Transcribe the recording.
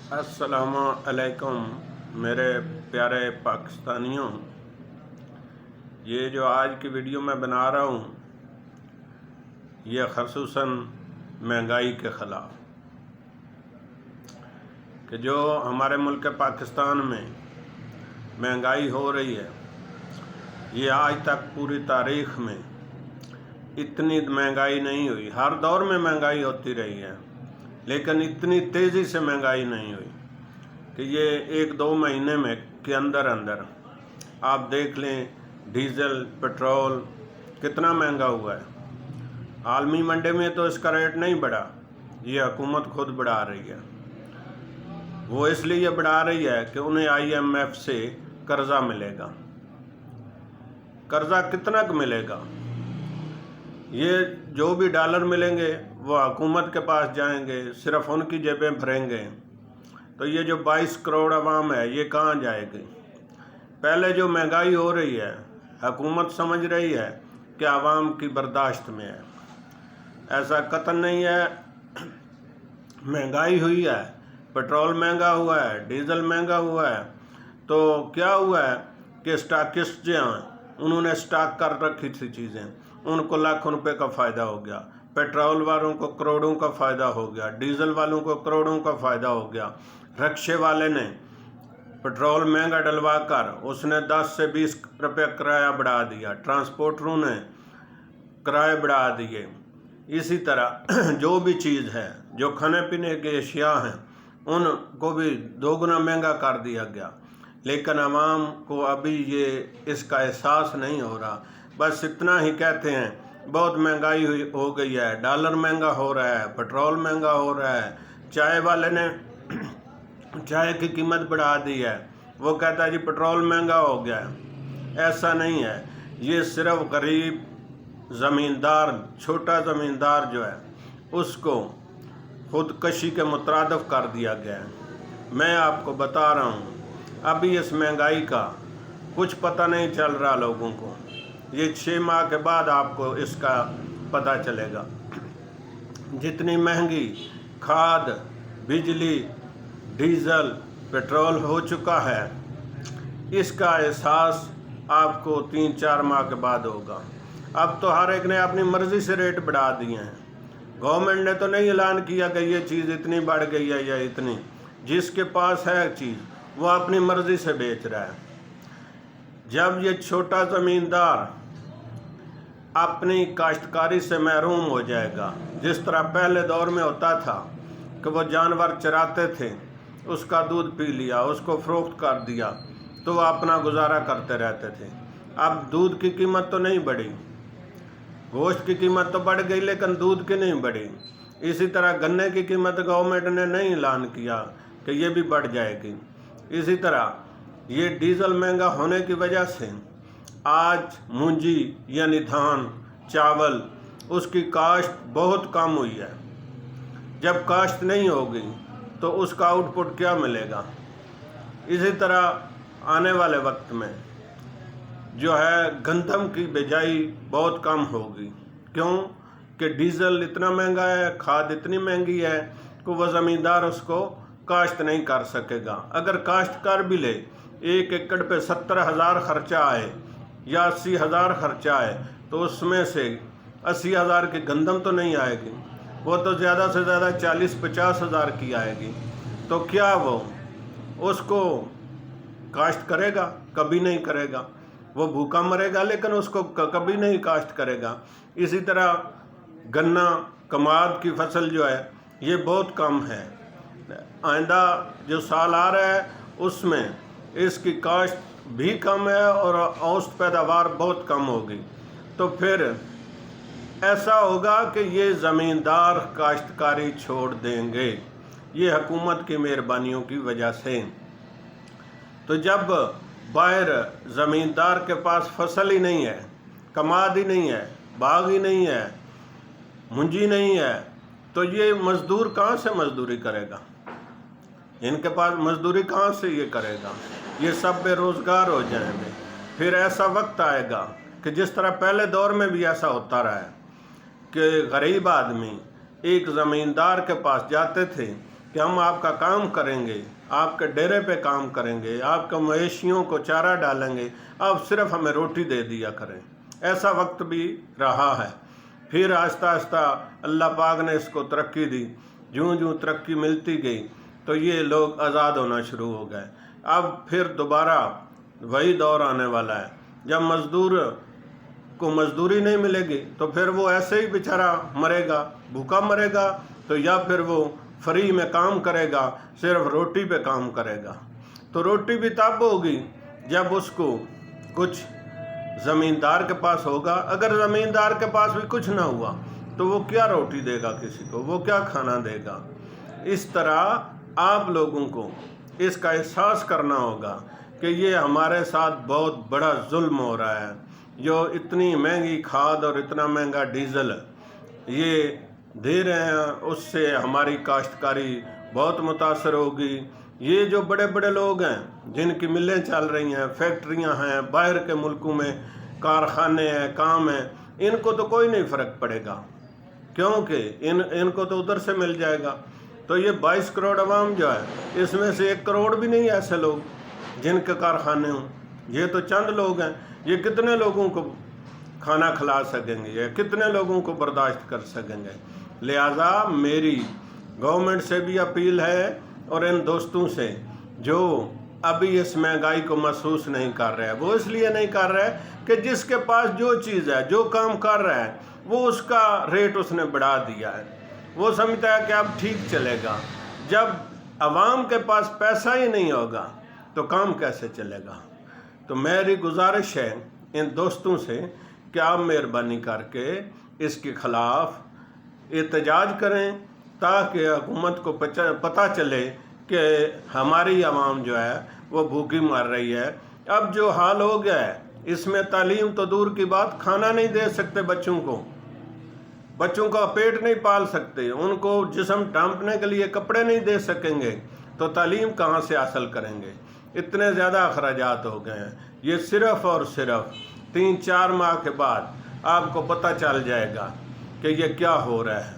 अस्सलाम अलैकुम मेरे प्यारे पाकिस्तानियों। ये जो आज की वीडियो मैं बना रहा हूँ ये ख़ुसूसन महंगाई के ख़िलाफ़ कि जो हमारे मुल्क पाकिस्तान में महंगाई हो रही है, ये आज तक पूरी तारीख़ में इतनी महंगाई नहीं हुई। हर दौर में महंगाई होती रही है, लेकिन इतनी तेज़ी से महंगाई नहीं हुई कि ये 1-2 महीने में के अंदर आप देख लें डीज़ल पेट्रोल कितना महंगा हुआ है। आलमी मंडी में तो इसका रेट नहीं बढ़ा, ये हुकूमत खुद बढ़ा रही है। वो इसलिए बढ़ा रही है कि उन्हें IMF से कर्ज़ा मिलेगा। कर्ज़ा कितना का मिलेगा? ये जो भी डॉलर मिलेंगे वो हुकूमत के पास जाएंगे, सिर्फ उनकी जेबें भरेंगे। तो ये जो 22 करोड़ आवाम है ये कहाँ जाएगी? पहले जो महंगाई हो रही है हुकूमत समझ रही है कि आवाम की बर्दाश्त में है, ऐसा कतई नहीं है। महंगाई हुई है, पेट्रोल महंगा हुआ है, डीज़ल महंगा हुआ है, तो क्या हुआ है कि स्टॉकिस्ट जो हैं उन्होंने स्टॉक कर रखी थी चीज़ें, उनको लाखों रुपए का फ़ायदा हो गया। पेट्रोल वालों को करोड़ों का फ़ायदा हो गया, डीज़ल वालों को करोड़ों का फ़ायदा हो गया। रिक्शे वाले ने पेट्रोल महंगा डलवा कर उसने 10 से 20 रुपये किराया बढ़ा दिया, ट्रांसपोर्टरों ने किराए बढ़ा दिए। इसी तरह जो भी चीज़ है, जो खाने पीने की अशिया हैं, उनको भी दोगुना महंगा कर दिया गया। लेकिन आवाम को अभी ये इसका एहसास नहीं हो रहा। बस इतना ही कहते हैं बहुत महंगाई हो गई है, डॉलर महंगा हो रहा है, पेट्रोल महंगा हो रहा है। चाय वाले ने चाय की कीमत बढ़ा दी है, वो कहता है जी पेट्रोल महंगा हो गया है। ऐसा नहीं है, ये सिर्फ गरीब ज़मींदार, छोटा ज़मींदार जो है उसको खुदकशी के मुतरादिफ कर दिया गया है। मैं आपको बता रहा हूँ अभी इस महंगाई का कुछ पता नहीं चल रहा लोगों को। ये 6 माह के बाद आपको इसका पता चलेगा। जितनी महंगी खाद, बिजली, डीज़ल, पेट्रोल हो चुका है, इसका एहसास आपको 3-4 माह के बाद होगा। अब तो हर एक ने अपनी मर्ज़ी से रेट बढ़ा दिए हैं। गवर्नमेंट ने तो नहीं ऐलान किया कि ये चीज़ इतनी बढ़ गई है या इतनी। जिसके पास है चीज़ वो अपनी मर्ज़ी से बेच रहा है। जब ये छोटा ज़मींदार अपनी काश्तकारी से महरूम हो जाएगा, जिस तरह पहले दौर में होता था कि वो जानवर चराते थे, उसका दूध पी लिया, उसको फ़रोख्त कर दिया, तो वह अपना गुजारा करते रहते थे। अब दूध की कीमत तो नहीं बढ़ी, गोश्त की कीमत तो बढ़ गई, लेकिन दूध की नहीं बढ़ी। इसी तरह गन्ने की कीमत गवर्नमेंट ने नहीं ऐलान किया कि ये भी बढ़ जाएगी। इसी तरह ये डीज़ल महंगा होने की वजह से आज मूंजी यानी धान, चावल, उसकी काश्त बहुत कम हुई है। जब काश्त नहीं होगी तो उसका आउटपुट क्या मिलेगा? इसी तरह आने वाले वक्त में जो है गंदम की बिजाई बहुत कम होगी। क्यों? कि डीज़ल इतना महंगा है, खाद इतनी महंगी है कि वह ज़मींदार उसको काश्त नहीं कर सकेगा। अगर काश्त कर भी ले, 1 एकड़ पे 70,000 खर्चा आए या 80,000 खर्चा आए, तो उसमें से 80,000 की गंदम तो नहीं आएगी, वो तो ज़्यादा से ज़्यादा 40-50 हज़ार की आएगी। तो क्या वो उसको काश्त करेगा? कभी नहीं करेगा। वो भूखा मरेगा, लेकिन उसको कभी नहीं काश्त करेगा। इसी तरह गन्ना, कमाद की फसल जो है ये बहुत कम है। आइंदा जो साल आ रहा है उसमें इसकी काश्त भी कम है और औसत पैदावार बहुत कम होगी। तो फिर ऐसा होगा कि ये ज़मींदार काश्तकारी छोड़ देंगे, ये हुकूमत की मेहरबानियों की वजह से। तो जब बाहर ज़मींदार के पास फसल ही नहीं है, कमाद ही नहीं है, बाग ही नहीं है, मुंजी नहीं है, तो ये मज़दूर कहाँ से मज़दूरी करेगा? इनके पास मज़दूरी कहाँ से ये करेगा? ये सब बेरोज़गार हो जाएंगे। फिर ऐसा वक्त आएगा कि जिस तरह पहले दौर में भी ऐसा होता रहा है कि गरीब आदमी एक ज़मींदार के पास जाते थे کہ ہم آپ کا کام کریں گے، آپ کے ڈیرے پہ کام کریں گے، آپ کے مویشیوں کو چارہ ڈالیں گے، آپ صرف ہمیں روٹی دے دیا کریں۔ ایسا وقت بھی رہا ہے۔ پھر آہستہ آہستہ اللہ پاک نے اس کو ترقی دی، جوں جوں ترقی ملتی گئی تو یہ لوگ آزاد ہونا شروع ہو گئے۔ اب پھر دوبارہ وہی دور آنے والا ہے، جب مزدور کو مزدوری نہیں ملے گی تو پھر وہ ایسے ہی بیچارہ مرے گا، بھوکا مرے گا، تو یا پھر وہ فری میں کام کرے گا، صرف روٹی پہ کام کرے گا۔ تو روٹی بھی تب ہوگی جب اس کو کچھ زمیندار کے پاس ہوگا۔ اگر زمیندار کے پاس بھی کچھ نہ ہوا تو وہ کیا روٹی دے گا کسی کو، وہ کیا کھانا دے گا؟ اس طرح آپ لوگوں کو اس کا احساس کرنا ہوگا کہ یہ ہمارے ساتھ بہت بڑا ظلم ہو رہا ہے، جو اتنی مہنگی کھاد اور اتنا مہنگا ڈیزل یہ دے رہے ہیں، اس سے ہماری کاشتکاری بہت متاثر ہوگی۔ یہ جو بڑے بڑے لوگ ہیں جن کی ملیں چل رہی ہیں، فیکٹریاں ہیں، باہر کے ملکوں میں کارخانے ہیں، کام ہیں، ان کو تو کوئی نہیں فرق پڑے گا، کیونکہ ان کو تو ادھر سے مل جائے گا۔ تو یہ 22 کروڑ عوام جو ہے، اس میں سے 1 کروڑ بھی نہیں ایسے لوگ جن کے کارخانے ہوں۔ یہ تو چند لوگ ہیں، یہ کتنے لوگوں کو کھانا کھلا سکیں گے، یا کتنے لوگوں کو برداشت کر سکیں گے؟ لہٰذا میری گورنمنٹ سے بھی اپیل ہے اور ان دوستوں سے جو ابھی اس مہنگائی کو محسوس نہیں کر رہے، وہ اس لیے نہیں کر رہے کہ جس کے پاس جو چیز ہے، جو کام کر رہا ہے، وہ اس کا ریٹ اس نے بڑھا دیا ہے۔ وہ سمجھتا ہے کہ اب ٹھیک چلے گا۔ جب عوام کے پاس پیسہ ہی نہیں ہوگا تو کام کیسے چلے گا؟ تو میری گزارش ہے ان دوستوں سے کہ آپ مہربانی کر کے اس کے خلاف احتجاج کریں، تاکہ حکومت کو پتہ چلے کہ ہماری عوام جو ہے وہ بھوکی مر رہی ہے۔ اب جو حال ہو گیا ہے، اس میں تعلیم تو دور کی بات، کھانا نہیں دے سکتے بچوں کا پیٹ نہیں پال سکتے، ان کو جسم ڈھانپنے کے لیے کپڑے نہیں دے سکیں گے، تو تعلیم کہاں سے حاصل کریں گے؟ اتنے زیادہ اخراجات ہو گئے ہیں۔ یہ صرف اور صرف 3-4 ماہ کے بعد آپ کو پتہ چل جائے گا کہ یہ کیا ہو رہا ہے۔